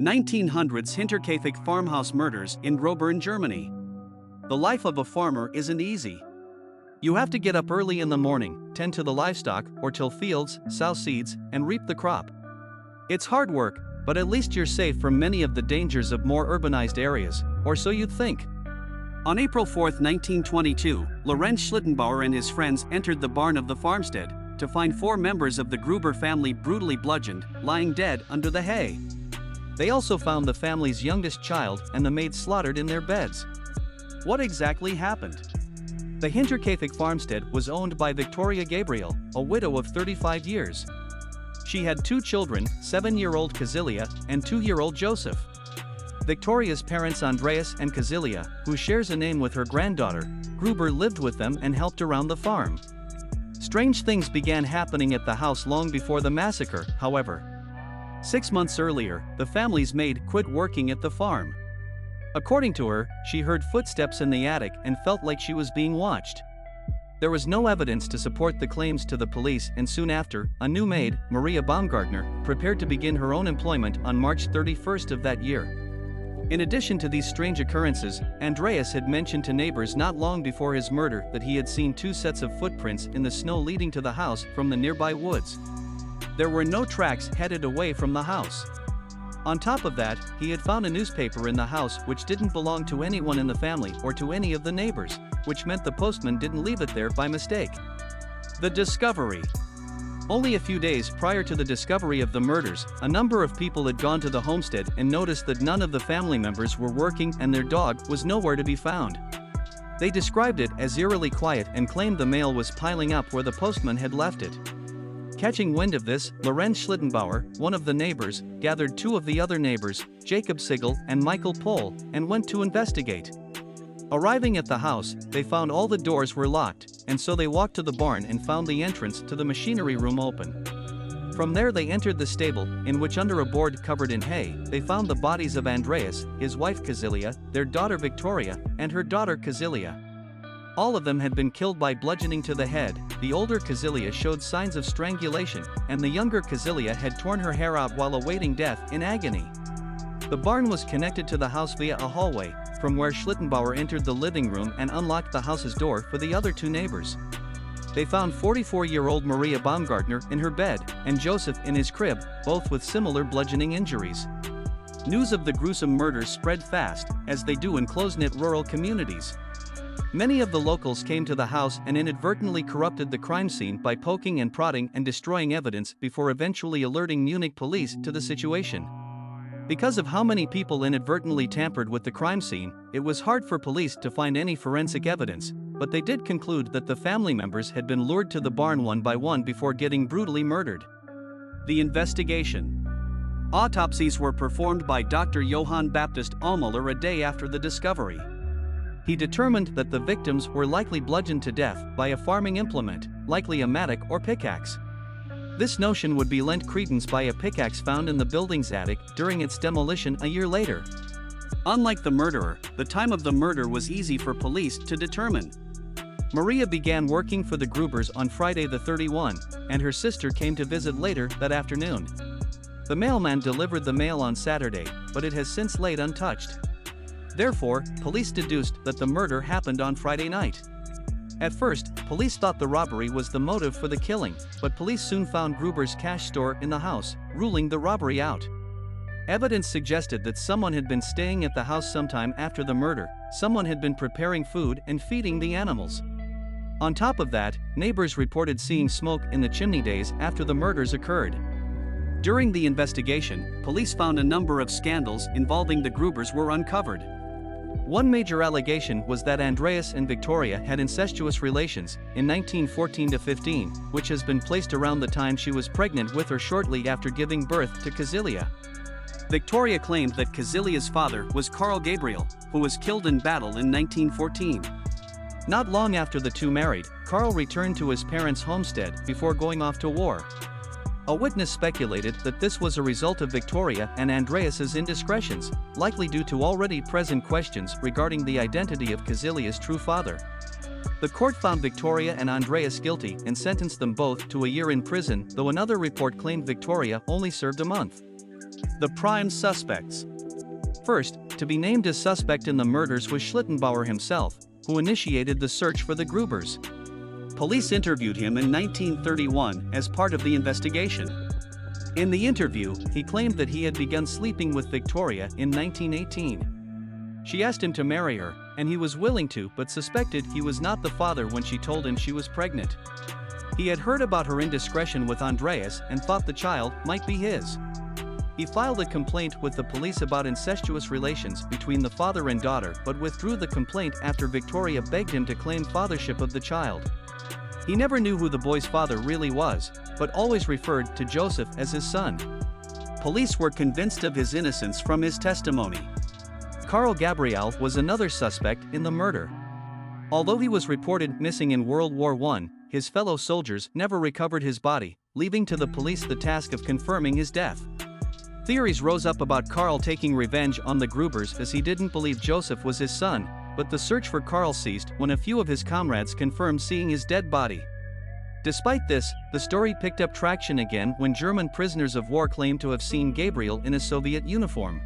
1900's Hinterkaifeck farmhouse murders in Grobern, Germany. The life of a farmer isn't easy. You have to get up early in the morning, tend to the livestock, or till fields, sow seeds, and reap the crop. It's hard work, but at least you're safe from many of the dangers of more urbanized areas, or so you'd think. On April 4, 1922, Lorenz Schlittenbauer and his friends entered the barn of the farmstead to find 4 members of the Gruber family brutally bludgeoned, lying dead under the hay. They also found the family's youngest child and the maid slaughtered in their beds. What exactly happened? The Hinterkaifeck farmstead was owned by Victoria Gabriel, a widow of 35 years. She had 2 children, 7-year-old Kazilia and 2-year-old Joseph. Victoria's parents Andreas and Kazilia, who shares a name with her granddaughter, Gruber, lived with them and helped around the farm. Strange things began happening at the house long before the massacre, however. 6 months earlier, the family's maid quit working at the farm. According to her, she heard footsteps in the attic and felt like she was being watched. There was no evidence to support the claims to the police, and soon after, a new maid, Maria Baumgartner, prepared to begin her own employment on March 31st of that year. In addition to these strange occurrences, Andreas had mentioned to neighbors not long before his murder that he had seen 2 sets of footprints in the snow leading to the house from the nearby woods. There were no tracks headed away from the house. On top of that, he had found a newspaper in the house which didn't belong to anyone in the family or to any of the neighbors, which meant the postman didn't leave it there by mistake. The discovery. Only a few days prior to the discovery of the murders, a number of people had gone to the homestead and noticed that none of the family members were working and their dog was nowhere to be found. They described it as eerily quiet and claimed the mail was piling up where the postman had left it. Catching wind of this, Lorenz Schlittenbauer, one of the neighbors, gathered 2 of the other neighbors, Jacob Sigel and Michael Pohl, and went to investigate. Arriving at the house, they found all the doors were locked, and so they walked to the barn and found the entrance to the machinery room open. From there they entered the stable, in which under a board covered in hay, they found the bodies of Andreas, his wife Kazilia, their daughter Victoria, and her daughter Kazilia. All of them had been killed by bludgeoning to the head. The older Kazilia showed signs of strangulation, and the younger Kazilia had torn her hair out while awaiting death in agony. The barn was connected to the house via a hallway, from where Schlittenbauer entered the living room and unlocked the house's door for the other 2 neighbors. They found 44-year-old Maria Baumgartner in her bed, and Joseph in his crib, both with similar bludgeoning injuries. News of the gruesome murders spread fast, as they do in close-knit rural communities. Many of the locals came to the house and inadvertently corrupted the crime scene by poking and prodding and destroying evidence before eventually alerting Munich police to the situation. Because of how many people inadvertently tampered with the crime scene, it was hard for police to find any forensic evidence, but they did conclude that the family members had been lured to the barn one by one before getting brutally murdered. The investigation. Autopsies were performed by Dr. Johann Baptist Allmuller a day after the discovery. He determined that the victims were likely bludgeoned to death by a farming implement, likely a mattock or pickaxe. This notion would be lent credence by a pickaxe found in the building's attic during its demolition a year later. Unlike the murderer, the time of the murder was easy for police to determine. Maria began working for the Grubers on Friday the 31, and her sister came to visit later that afternoon. The mailman delivered the mail on Saturday, but it has since laid untouched. Therefore, police deduced that the murder happened on Friday night. At first, police thought the robbery was the motive for the killing, but police soon found Gruber's cash store in the house, ruling the robbery out. Evidence suggested that someone had been staying at the house sometime after the murder. Someone had been preparing food and feeding the animals. On top of that, neighbors reported seeing smoke in the chimney days after the murders occurred. During the investigation, police found a number of scandals involving the Grubers were uncovered. One major allegation was that Andreas and Victoria had incestuous relations in 1914-15, which has been placed around the time she was pregnant with or shortly after giving birth to Kazilia. Victoria claimed that Kazilia's father was Karl Gabriel, who was killed in battle in 1914. Not long after the 2 married, Karl returned to his parents' homestead before going off to war. A witness speculated that this was a result of Victoria and Andreas's indiscretions, likely due to already present questions regarding the identity of Kazilia's true father. The court found Victoria and Andreas guilty and sentenced them both to a year in prison, though another report claimed Victoria only served a month. The prime suspects. First, to be named as suspect in the murders was Schlittenbauer himself, who initiated the search for the Grobers. Police interviewed him in 1931 as part of the investigation. In the interview, he claimed that he had begun sleeping with Victoria in 1918. She asked him to marry her, and he was willing to, but suspected he was not the father when she told him she was pregnant. He had heard about her indiscretion with Andreas and thought the child might be his. He filed a complaint with the police about incestuous relations between the father and daughter but withdrew the complaint after Victoria begged him to claim fathership of the child. He never knew who the boy's father really was, but always referred to Joseph as his son. Police were convinced of his innocence from his testimony. Karl Gabriel was another suspect in the murder. Although he was reported missing in World War I, his fellow soldiers never recovered his body, leaving to the police the task of confirming his death. Theories rose up about Karl taking revenge on the Grobers as he didn't believe Joseph was his son, but the search for Karl ceased when a few of his comrades confirmed seeing his dead body. Despite this, the story picked up traction again when German prisoners of war claimed to have seen Gabriel in a Soviet uniform.